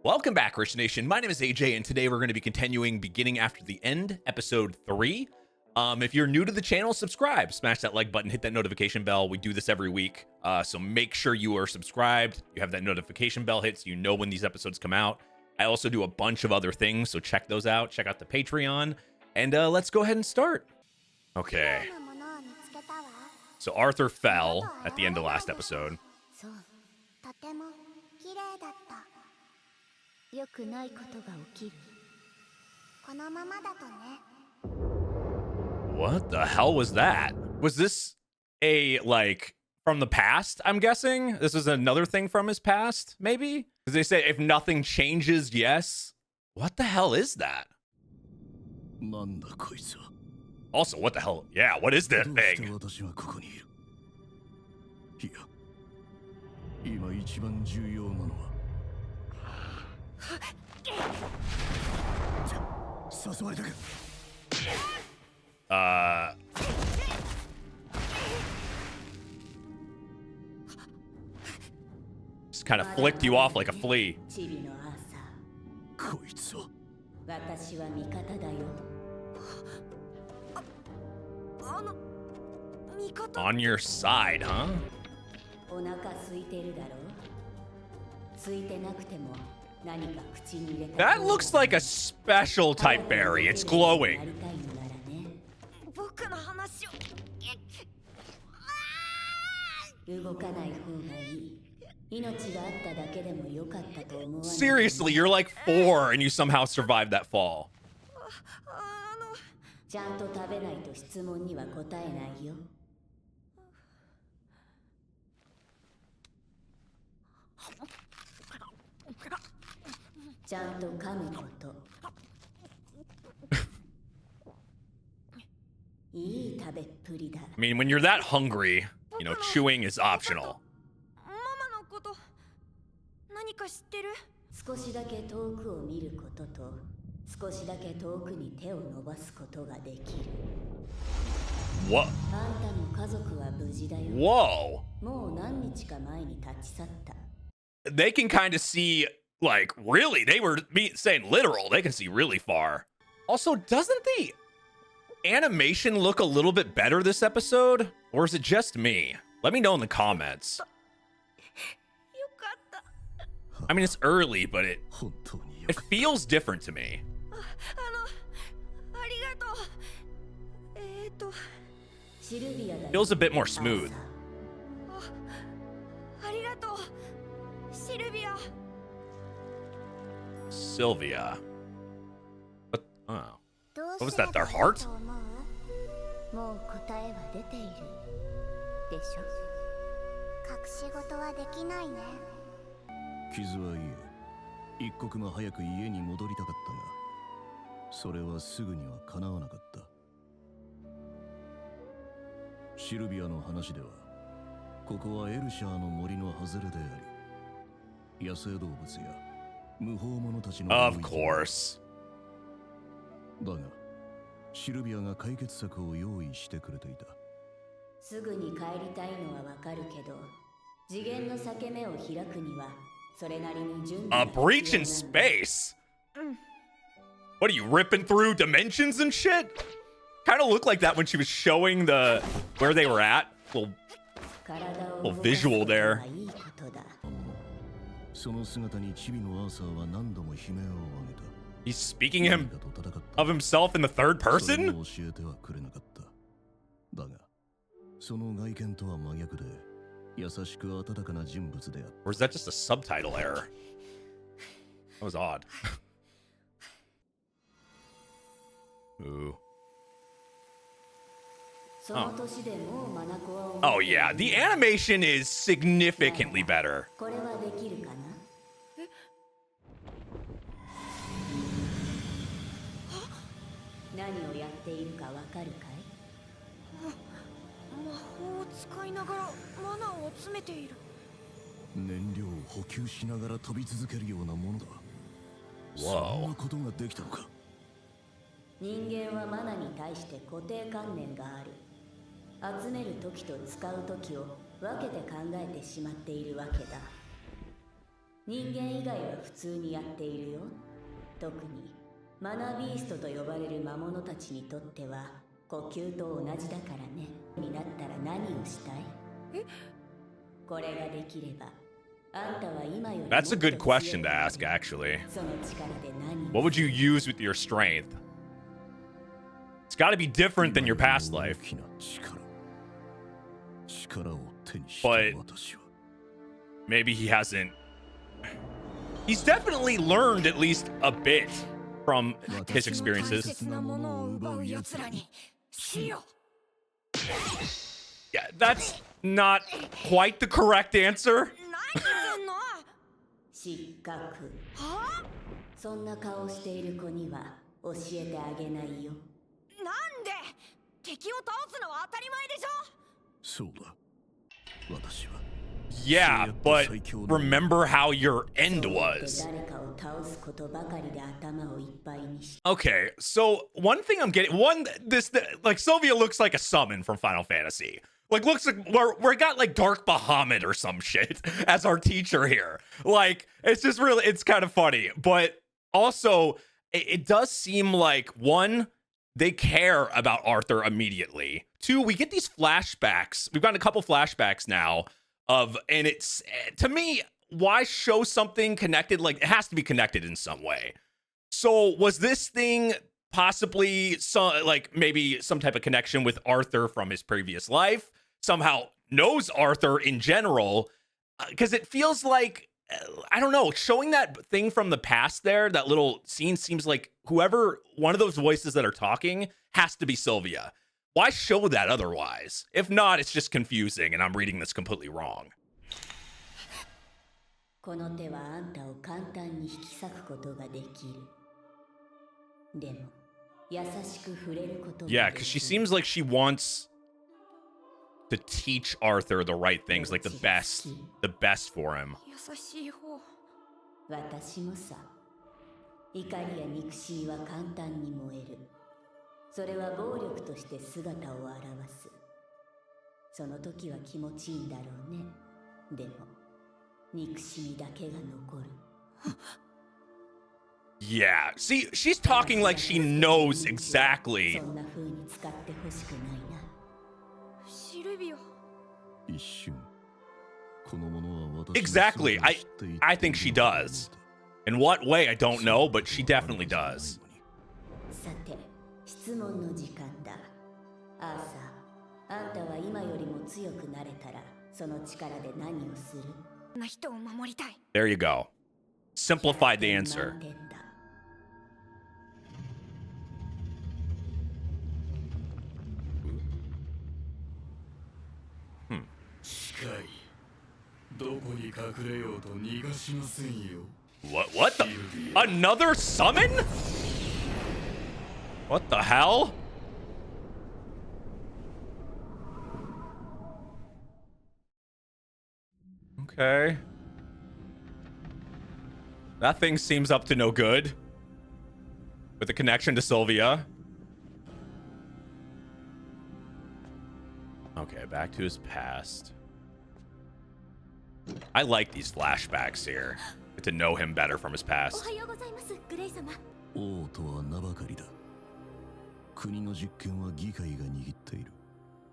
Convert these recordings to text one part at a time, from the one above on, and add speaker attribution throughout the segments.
Speaker 1: Welcome back, Rich Nation. My name is AJ, and today we're going to be continuing beginning after the end, episode 3. If you're new to the channel, subscribe, smash that like button, hit that notification bell. We do this every week, so make sure you are subscribed. You have that notification bell hit so you know when these episodes come out. I also do a bunch of other things, so check those out. Check out the Patreon, and let's go ahead and start. Okay. So Arthur fell at the end of last episode. What the hell was that? Was this a, like, from the past, I'm guessing? This is another thing from his past, maybe? Because they say if nothing changes, yes. What the hell is that? Also, what the hell? Yeah, what is that thing? Just kind of flicked you off like a flea. On your side, huh? That looks like a special type berry. It's glowing. Seriously, you're like 4 and you somehow survived that fall. I mean, when you're that hungry, you know, chewing is optional. What? Whoa. They can kind of see, like, really, they were saying literal. They can see really far. Also, doesn't the animation look a little bit better this episode? Or is it just me? Let me know in the comments. I mean, it's early, but it feels different to me. Feels a bit more smooth. Sylvia. What? Oh. What was that? Their heart? Of course. A breach in space? What are you, ripping through dimensions and shit? Kind of looked like that when she was showing the where they were at. Little visual there. He's speaking of himself in the third person? Or is that just a subtitle error? That was odd. Ooh. Oh yeah, the animation is significantly better. Whoa.
Speaker 2: 人間はマナに対して固定観念がある。集めるときと使うときを分けて考えてしまっているわけだ。人間以外は普通にやっているよ。特にマナビーストと呼ばれる魔物たちにとっては呼吸と同じだからね。になったら何をしたい？え？これができればあんたは今よりもっと
Speaker 1: That's a good question to ask, actually.
Speaker 2: その力で何を
Speaker 1: What would you use with your strength? It's got to be different than your past life. But maybe he hasn't. He's definitely learned at least a bit from his experiences. Yeah, that's not quite the correct answer.
Speaker 2: 失格。そんな顔している子には教えてあげないよ。
Speaker 3: なんで敵を倒すのは当たり前でしょ。
Speaker 4: そうだ。私は
Speaker 1: Yeah, but remember how your end was.
Speaker 2: 誰かを倒すことばかりで頭をいっぱいにし
Speaker 1: Okay, so one thing I'm getting, like Sylvia looks like a summon from Final Fantasy. Like, looks like we got like Dark Bahamut or some shit as our teacher here. Like, it's just really, it's kind of funny. But also, it does seem like, one, they care about Arthur immediately. Two, we get these flashbacks. We've gotten a couple flashbacks now of, and it's, to me, why show something connected? Like, it has to be connected in some way. So was this thing possibly like maybe some type of connection with Arthur from his previous life? Somehow knows Arthur in general? Because it feels like, I don't know, showing that thing from the past there, that little scene seems like whoever, one of those voices that are talking has to be Sylvia. Why show that otherwise? If not, it's just confusing and I'm reading this completely wrong.
Speaker 2: この手はあんたを簡単に引き裂くことができる。でも、優しく触れることができる。
Speaker 1: Yeah, because she seems like she wants to teach Arthur the right things, like the best for him.
Speaker 3: 優しい方。
Speaker 2: 私もさ。怒りや憎しみは簡単に燃える。それは暴力として姿を現す。その時は気持ちいいんだろうね。でも、憎しみだけが残る。
Speaker 1: Yeah, see, she's talking like she knows exactly.
Speaker 2: そんな風に使ってほしくないな。
Speaker 3: シルビオ。
Speaker 4: 一瞬。この者は私の
Speaker 1: Exactly, I think she does. In what way, I don't know, but she definitely does.
Speaker 2: さて、質問の時間だ。アーサー、あんたは今よりも強くなれたら、その力で何をする？
Speaker 3: な人を守りたい。
Speaker 1: There you go. Simplified the answer.
Speaker 2: 満点だ。
Speaker 4: 近い。どこに隠れようと逃がしませんよ。
Speaker 1: What the? Another summon? What the hell? Okay. That thing seems up to no good. With a connection to Sylvia. Okay, back to his past. I like these flashbacks here. Get to know him better from his
Speaker 2: お
Speaker 1: past.
Speaker 2: はようございます、グレイ様。
Speaker 4: 王とは名ばかりだ。国の実権は議会が握っている。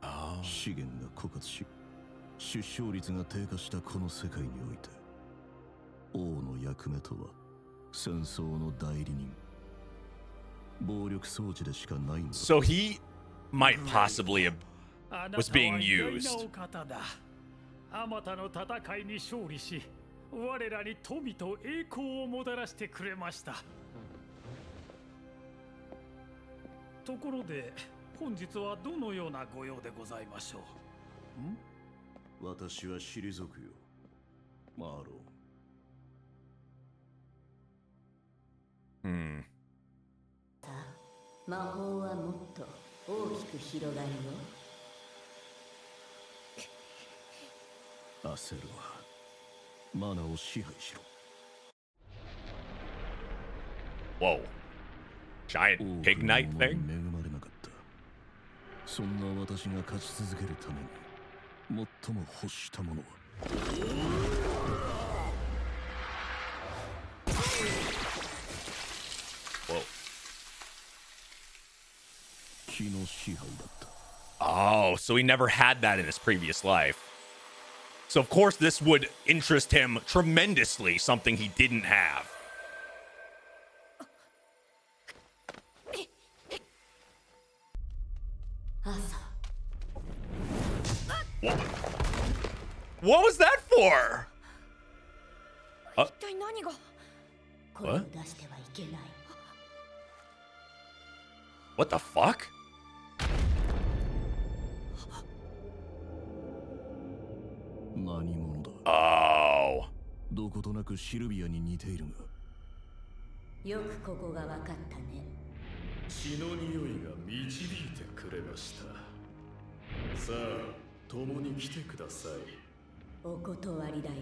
Speaker 1: Oh.
Speaker 4: 資源が枯渇し、出生率が低下したこの世界において、王の役目とは戦争の代理人。暴力装置でしかないのだ。
Speaker 1: So he might possibly have was being used.
Speaker 5: あまたの戦いに勝利し、我らに富と栄光をもたらしてくれました。ところで、本日はどのようなご用でございましょう？
Speaker 4: 私は退くよ、マーロン。
Speaker 2: さあ、魔法はもっと大きく広がるよ。
Speaker 4: 焦るわ。マナを支配しろ。
Speaker 1: Whoa. Giant pig knight
Speaker 4: 多くの者
Speaker 1: thing?
Speaker 4: に恵まれなかった。そんな私が勝ち続けるために最も欲したものは支配だった。
Speaker 1: Oh, so he never had that in his previous life. So of course this would interest him tremendously, something he didn't have. What was that for?
Speaker 3: 一体何が。
Speaker 2: 声を出してはいけない。
Speaker 1: What the fuck?
Speaker 4: 何者だ。
Speaker 1: Oh.
Speaker 4: どことなくシルビアに似ているが。
Speaker 2: よくここが分かったね。
Speaker 6: 血の匂いが導いてくれました。さあ、共に来てください。
Speaker 2: お断りだよ。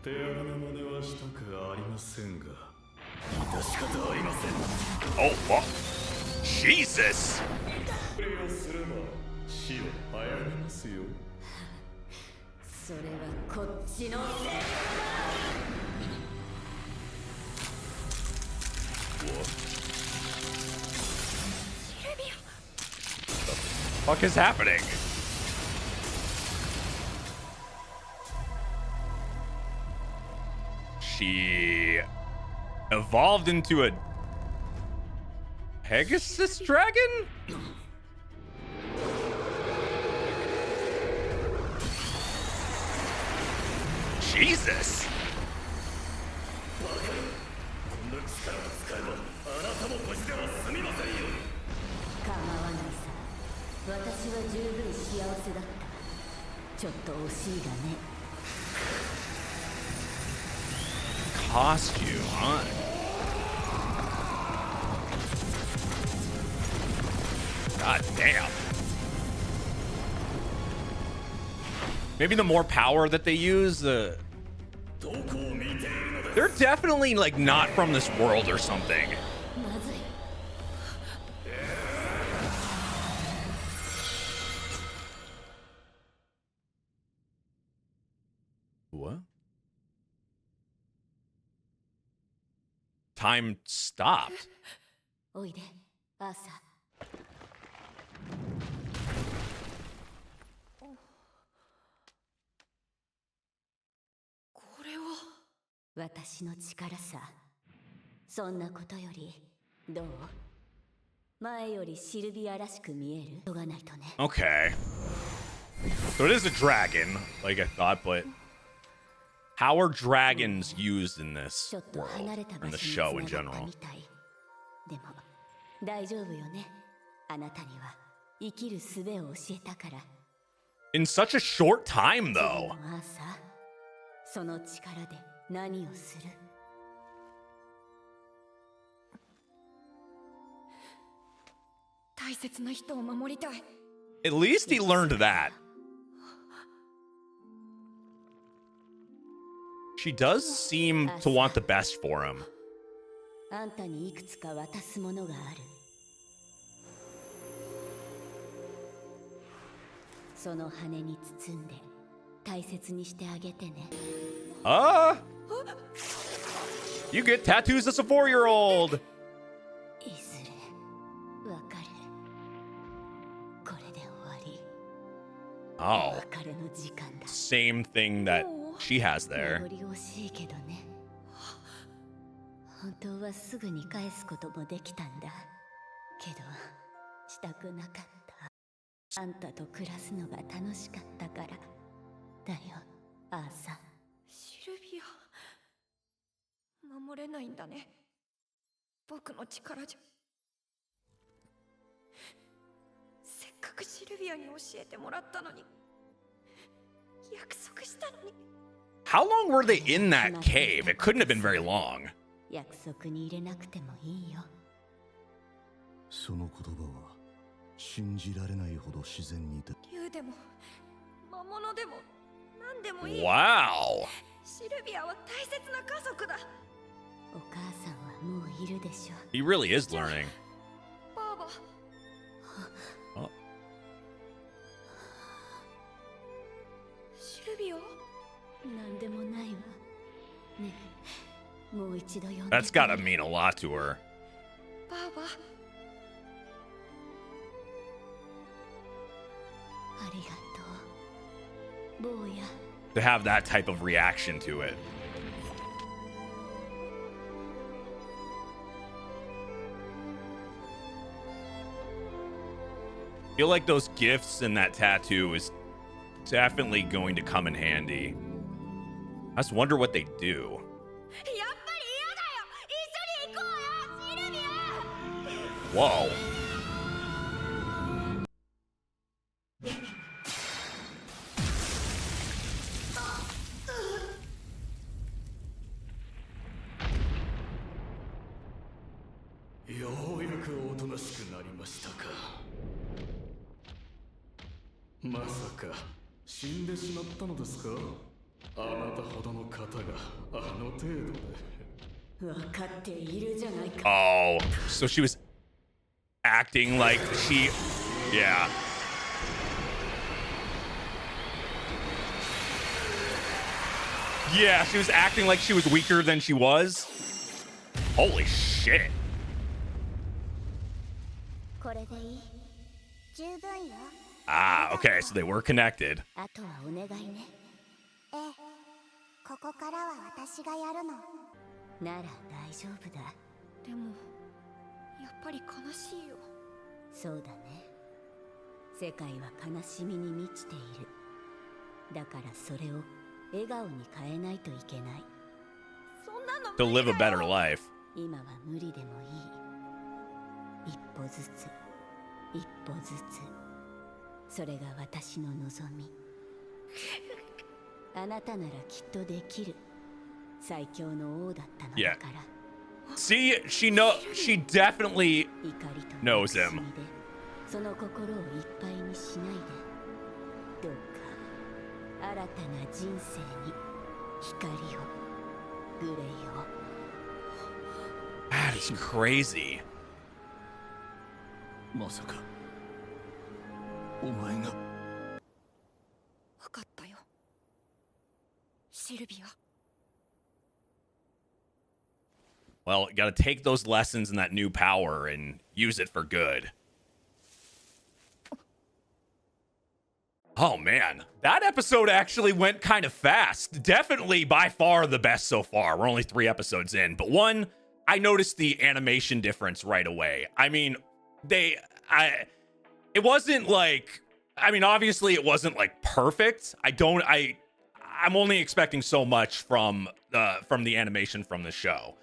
Speaker 6: 手荒な真似はしたくありませんが、致し方ありません。
Speaker 1: Oh, fuck. Jesus.
Speaker 6: プレイをすれば死を早めますよ。
Speaker 2: それはこっちのセリフだ。
Speaker 1: Fuck is happening? She evolved into a Pegasus dragon? Jesus.
Speaker 6: こんな力を使えばあなたも無事では済みませんよ。
Speaker 2: 構わないさ。私は十分幸せだった。ちょっと惜しいがね。
Speaker 1: Costume, huh? God damn. Maybe the more power that they use, they're definitely like not from this world or something.
Speaker 2: まずい。
Speaker 1: What? Time stopped.
Speaker 2: おいで、アーサー。
Speaker 3: これは。
Speaker 2: 私の力さ。そんなことより、どう？前よりシルビアらしく見える？しょうがないとね。
Speaker 1: Okay. So it is a dragon, like I thought, but how are dragons used in this
Speaker 2: ちょっと
Speaker 1: world,
Speaker 2: 離れた
Speaker 1: in
Speaker 2: 場
Speaker 1: the
Speaker 2: 所
Speaker 1: show
Speaker 2: に
Speaker 1: in
Speaker 2: 繋がった
Speaker 1: general?
Speaker 2: みたい。でも大丈夫よね。あなたには生きる術を教えたから。
Speaker 1: In such a short time,
Speaker 2: 次
Speaker 1: though.
Speaker 2: のアーサー、その力で何をする？
Speaker 3: 大切な人を守りたい。
Speaker 1: At least he learned that. She does seem to want the best for him.
Speaker 2: あんたにいくつか渡すものがある。その羽に包んで大切にしてあげてね。
Speaker 1: You get tattoos as a 4-year-old.
Speaker 2: いずれわかる。これで終わり。
Speaker 1: Oh,
Speaker 2: 別れの時間だ。
Speaker 1: same thing that she has
Speaker 2: 名
Speaker 1: there.
Speaker 2: 残惜しいけどね。本当はすぐに返すこともできたんだ。けどしたくなかった。あんたと暮らすのが楽しかったからだよ、アーサー。
Speaker 3: シルビア。守れないんだね。僕の力じゃ。せっかくシルビアに教えてもらったのに。約束したのに。
Speaker 1: How long were they in that cave? It couldn't have been very long.
Speaker 2: 約束に入れなくてもいいよ。
Speaker 4: その言葉は信じられないほど自然に出
Speaker 3: 竜でも魔物でも何でもいい。
Speaker 1: Wow.
Speaker 3: シルビアは大切な家族だ。
Speaker 2: お母さんはもういるでしょ。
Speaker 1: He really is learning.
Speaker 3: バーバ。
Speaker 1: Oh.
Speaker 3: シルビア。
Speaker 2: なんでもないわ。ねえ、もう一度呼んで。
Speaker 1: That's gotta mean a lot to her.
Speaker 3: バーバ。
Speaker 2: ありがとう坊や
Speaker 1: To have that type of reaction to it. I feel like those gifts and that tattoo is definitely going to come in handy. I just wonder what they do.
Speaker 3: やっぱり嫌だよ。一緒に行こうよ、シルビア。
Speaker 1: Whoa.
Speaker 6: ようやくおとなしくなりましたか。まさか死んでしまったのですか。あなたほどの方があの程度で。
Speaker 2: 分かっているじゃないか
Speaker 1: Oh, so she was acting like she, yeah. Yeah, she was acting like she was weaker than she was. Holy shit.
Speaker 2: これでいい十分よ
Speaker 1: Ah, okay, so they were connected.
Speaker 2: あとはお願いね
Speaker 7: ええここからは私がやるの
Speaker 2: なら大丈夫だ
Speaker 3: でもやっぱり悲しいよ。
Speaker 2: そうだね世界は悲しみに満ちているだからそれを笑顔に変えないといけない
Speaker 3: そんなの
Speaker 1: To
Speaker 3: 無理
Speaker 1: live
Speaker 3: だ
Speaker 1: a
Speaker 3: よ。
Speaker 1: better life.
Speaker 2: 今は無理でもいい一歩ずつ一歩ずつそれが私の望みあなたならきっとできる最強の王だったのだから
Speaker 1: See, she definitely
Speaker 2: 怒りと
Speaker 1: knows
Speaker 2: 憎し
Speaker 1: him.
Speaker 2: みでその心をいっぱいにしないでどうか新たな人生に光をグレイを
Speaker 1: That is crazy.
Speaker 4: まさかお前が
Speaker 3: 分かったよシルビア。
Speaker 1: Well, you got to take those lessons and that new power and use it for good. Oh man, that episode actually went kind of fast. Definitely by far the best so far. We're only 3 episodes in, but one, I noticed the animation difference right away. I mean, it wasn't like, I mean, obviously it wasn't like perfect. I'm only expecting so much from the animation from the show.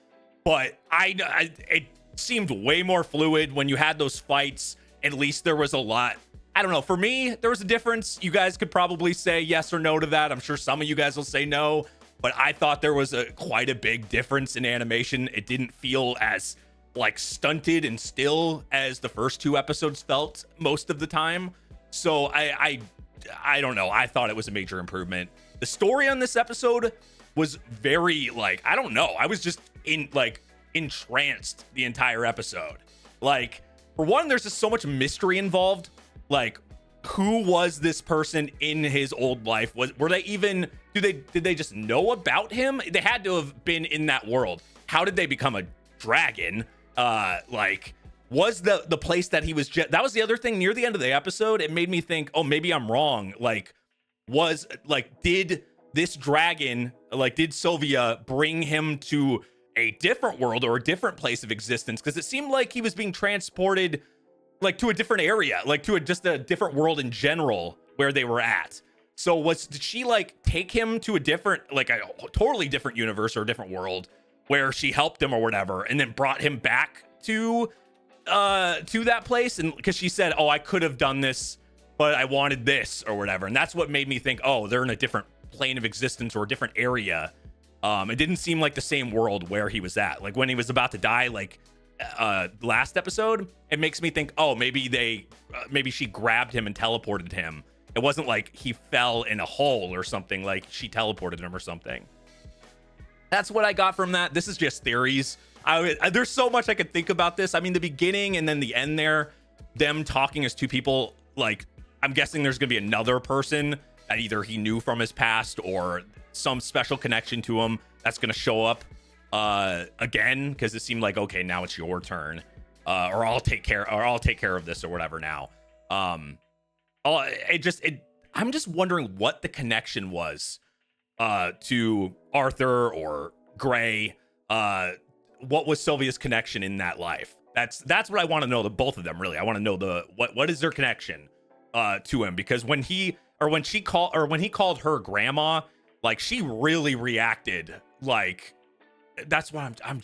Speaker 1: But it seemed way more fluid when you had those fights. At least there was a lot. I don't know. For me, there was a difference. You guys could probably say yes or no to that. I'm sure some of you guys will say no. But I thought there was quite a big difference in animation. It didn't feel as like stunted and still as the first 2 episodes felt most of the time. So I don't know. I thought it was a major improvement. The story on this episode was very like, I don't know. I was just entranced the entire episode. Like, for one, there's just so much mystery involved. Like, who was this person in his old life? Were they even, did they just know about him? They had to have been in that world. How did they become a dragon? Like, was the place that he was that was the other thing near the end of the episode. It made me think, oh, maybe I'm wrong. Like, did this dragon, did Sylvia bring him to a different world or a different place of existence? Because it seemed like he was being transported to a different area, to just a different world in general where they were at. So did she take him to a different, a totally different universe or a different world where she helped him or whatever, and then brought him back to that place? And because she said, oh, I could have done this, but I wanted this or whatever. And that's what made me think, oh, they're in a different plane of existence or a different area. It didn't seem like the same world where he was at. Like when he was about to die, last episode, it makes me think, oh, maybe she grabbed him and teleported him. It wasn't like he fell in a hole or something, like she teleported him or something. That's what I got from that. This is just theories. There's so much I could think about this. I mean, the beginning and then the end there, them talking as 2 people, I'm guessing there's gonna be another person that either he knew from his past or some special connection to him that's gonna show up again, because it seemed like, okay, now it's your turn, or I'll take care of this or whatever now. I'm just wondering what the connection was to Arthur or Gray. What was Sylvia's connection in that life? That's what I want to know. The both of them, really. I want to know what is their connection to him, because when he called her grandma, like, she really reacted like, that's why I'm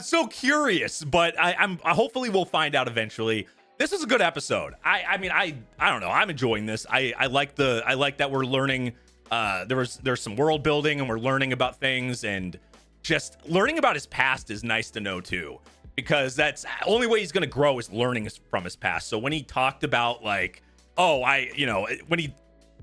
Speaker 1: so curious, but I'm hopefully we'll find out eventually. This is a good episode. I mean, I don't know. I'm enjoying this. I like that we're learning. There's some world building, and we're learning about things, and just learning about his past is nice to know too, because that's the only way he's going to grow is learning from his past. So when he talked about, like, when he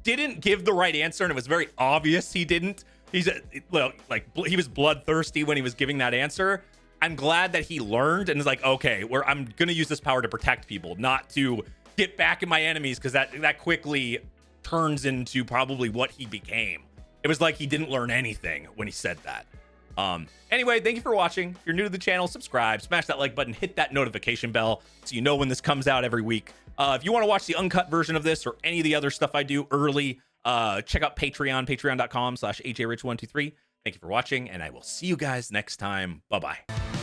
Speaker 1: didn't give the right answer and it was very obvious he didn't, he was bloodthirsty when he was giving that answer. I'm glad that he learned and is like, okay, I'm going to use this power to protect people, not to get back at my enemies, because that quickly turns into probably what he became. It was like he didn't learn anything when he said that. Anyway, thank you for watching. If you're new to the channel, subscribe, smash that like button, hit that notification bell so you know when this comes out every week. If you want to watch the uncut version of this or any of the other stuff I do early, check out patreon.com/ajrich123. Thank you for watching, and I will see you guys next time. Bye-bye.